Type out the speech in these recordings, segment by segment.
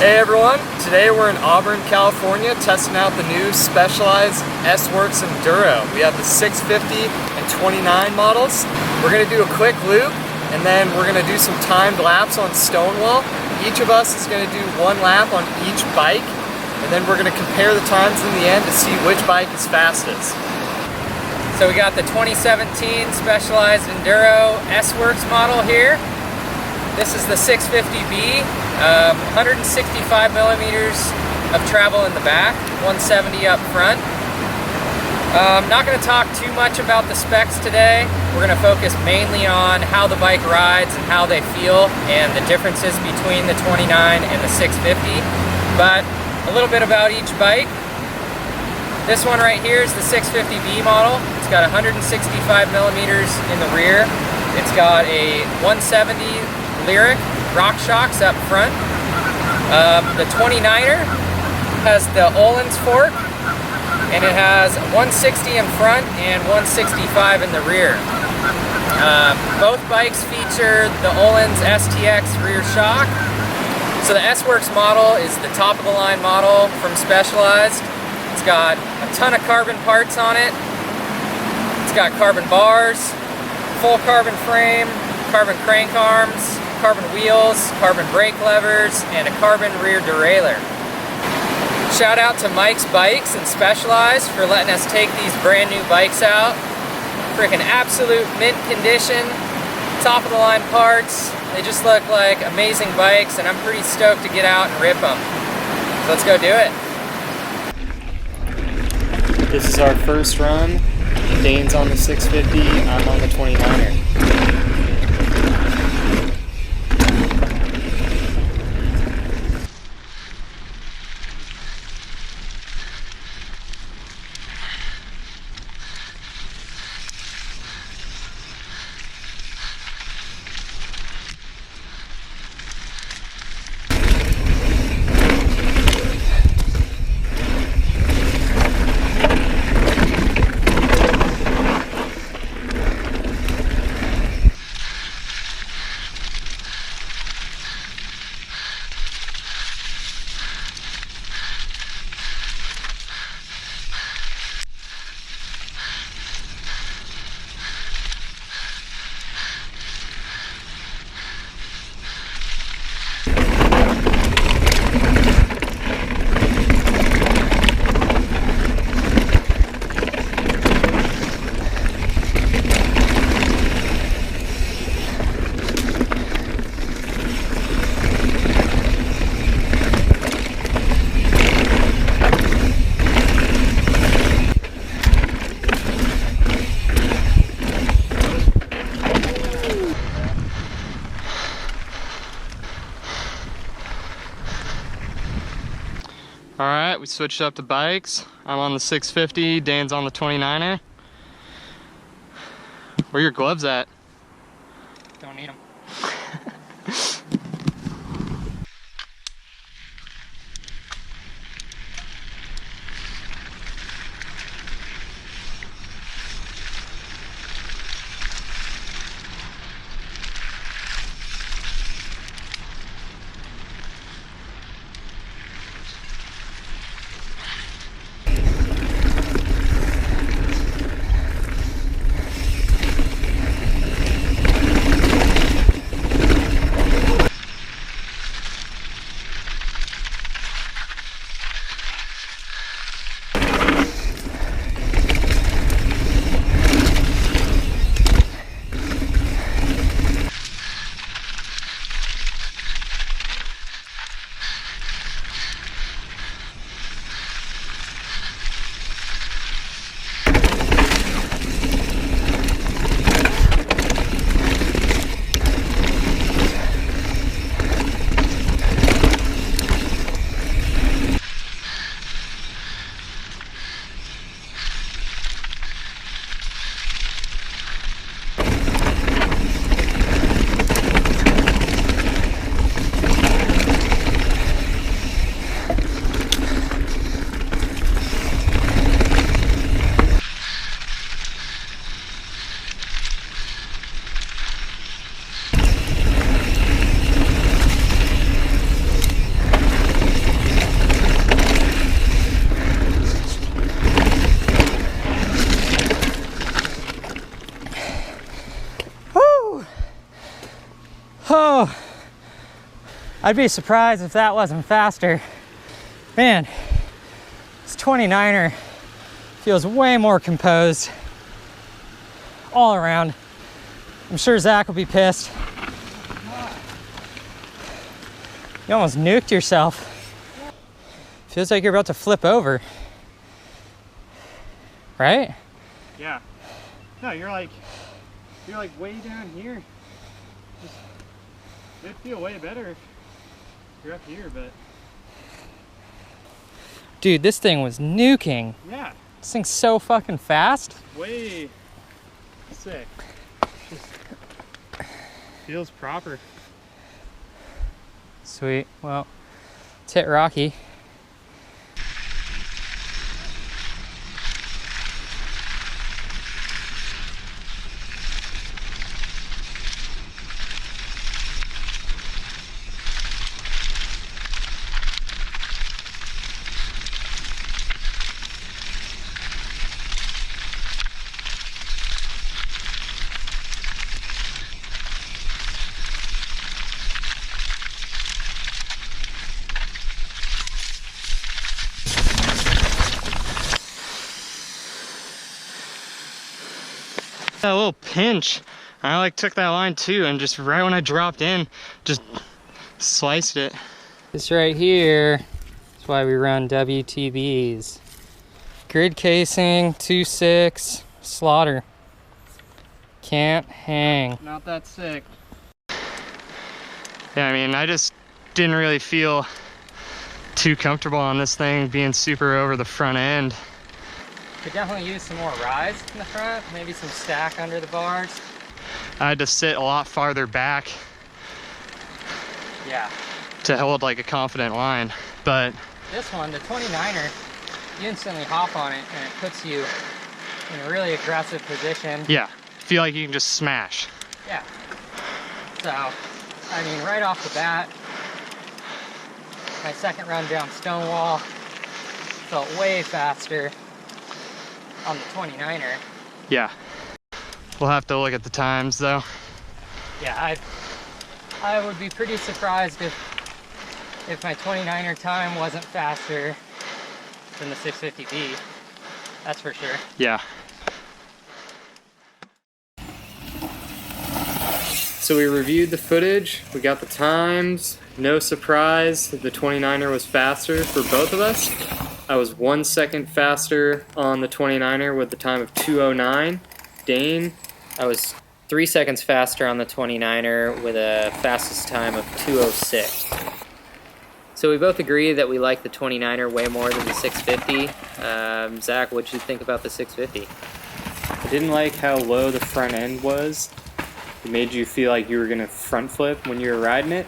Hey everyone, today we're in Auburn, California testing out the new Specialized S-Works Enduro. We have the 650 and 29 models. We're going to do a quick loop and then we're going to do some timed laps on Stonewall. Each of us is going to do one lap on each bike and then we're going to compare the times in the end to see which bike is fastest. So we got the 2017 Specialized Enduro S-Works model here. This is the 650B, 165 millimeters of travel in the back, 170 up front. I'm not going to talk too much about the specs today. We're going to focus mainly on how the bike rides and how they feel and the differences between the 29 and the 650. But a little bit about each bike. This one right here is the 650B model. It's got 165 millimeters in the rear. It's got a 170 Lyric rock shocks up front. The 29er has the Öhlins fork and it has 160 in front and 165 in the rear. Both bikes feature the Öhlins STX rear shock. So the S-Works model is the top of the line model from Specialized. It's got a ton of carbon parts on it. It's got carbon bars, full carbon frame, carbon crank arms, carbon wheels, carbon brake levers, and a carbon rear derailleur. Shout out to Mike's Bikes and Specialized for letting us take these brand new bikes out. Freaking absolute mint condition, top of the line parts. They just look like amazing bikes and I'm pretty stoked to get out and rip them. So let's go do it. This is our first run. Dane's on the 650, I'm on the 29er. Alright, we switched up to bikes. I'm on the 650, Dan's on the 29er. Where are your gloves at? Don't need them. I'd be surprised if that wasn't faster. Man, this 29er feels way more composed all around. I'm sure Zach will be pissed. You almost nuked yourself. Feels like you're about to flip over. Right? Yeah. No, you're like way down here. It'd feel way better if you're up here, but... Dude, this thing was nuking. Yeah. This thing's so fucking fast. Way sick. Just feels proper. Sweet. Well, let's hit Rocky. That little pinch, I like took that line too, and just right when I dropped in, just sliced it. This right here is why we run WTBs. Grid casing, 2.6, slaughter. Can't hang. Not that sick. Yeah, I mean, I just didn't really feel too comfortable on this thing being super over the front end. Could definitely use some more rise in the front, maybe some stack under the bars. I had to sit a lot farther back Yeah. to hold like a confident line, but This one, the 29er, you instantly hop on it and it puts you in a really aggressive position. yeah, feel like you can just smash. Yeah. So, I mean, right off the bat, my second run down Stonewall felt way faster on the 29er. Yeah, we'll have to look at the times though. Yeah, I would be pretty surprised if my 29er time wasn't faster than the 650B. That's for sure. Yeah. So we reviewed the footage, we got the times. No surprise that the 29er was faster for both of us. I was 1 second faster on the 29er with the time of 2:09. Dane, I was 3 seconds faster on the 29er with a fastest time of 2:06. So we both agree that we like the 29er way more than the 650. Zach, what did you think about the 650? I didn't like how low the front end was. It made you feel like you were gonna front flip when you were riding it.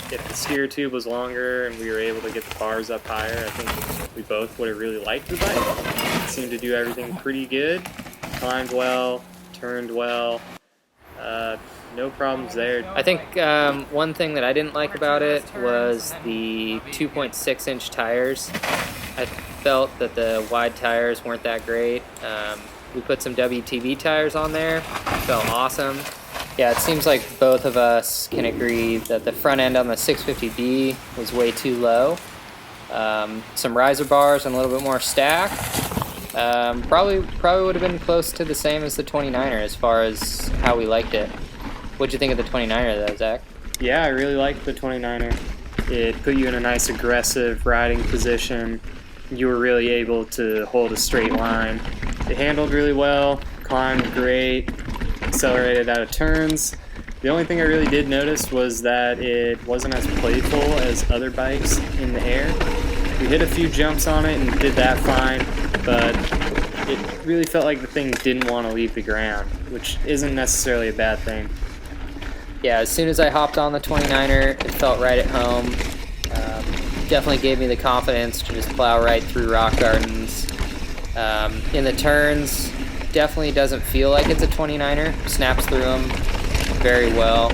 If the steer tube was longer and we were able to get the bars up higher, I think we both would have really liked the bike. It seemed to do everything pretty good. Climbed well, turned well. No problems there. I think one thing that I didn't like about it was the 2.6 inch tires. I felt that the wide tires weren't that great. We put some WTB tires on there. Felt awesome. Yeah, it seems like both of us can agree that the front end on the 650B was way too low. Some riser bars and a little bit more stack. Probably would have been close to the same as the 29er as far as how we liked it. What'd you think of the 29er though, Zach? Yeah, I really liked the 29er. It put you in a nice aggressive riding position. You were really able to hold a straight line. It handled really well, climbed great, accelerated out of turns. The only thing I really did notice was that it wasn't as playful as other bikes in the air. We hit a few jumps on it and did that fine, but it really felt like the thing didn't want to leave the ground, which isn't necessarily a bad thing. Yeah, as soon as I hopped on the 29er, it felt right at home. Definitely gave me the confidence to just plow right through rock gardens. In the turns, definitely doesn't feel like it's a 29er. Snaps through them very well.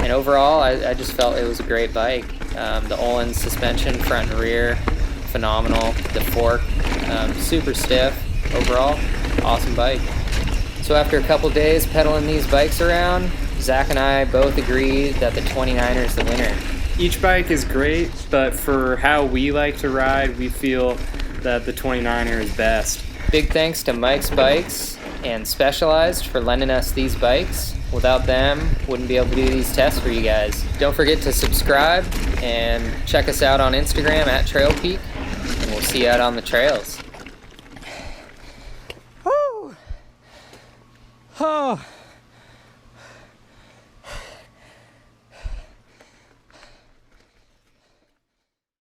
And overall, I just felt it was a great bike. The Olin suspension, front and rear, phenomenal. The fork, super stiff. Overall, awesome bike. So after a couple days pedaling these bikes around, Zach and I both agree that the 29er is the winner. Each bike is great, but for how we like to ride, we feel that the 29er is best. Big thanks to Mike's Bikes and Specialized for lending us these bikes. Without them, wouldn't be able to do these tests for you guys. Don't forget to subscribe and check us out on Instagram at Trail Peak, and we'll see you out on the trails. Woo! Oh.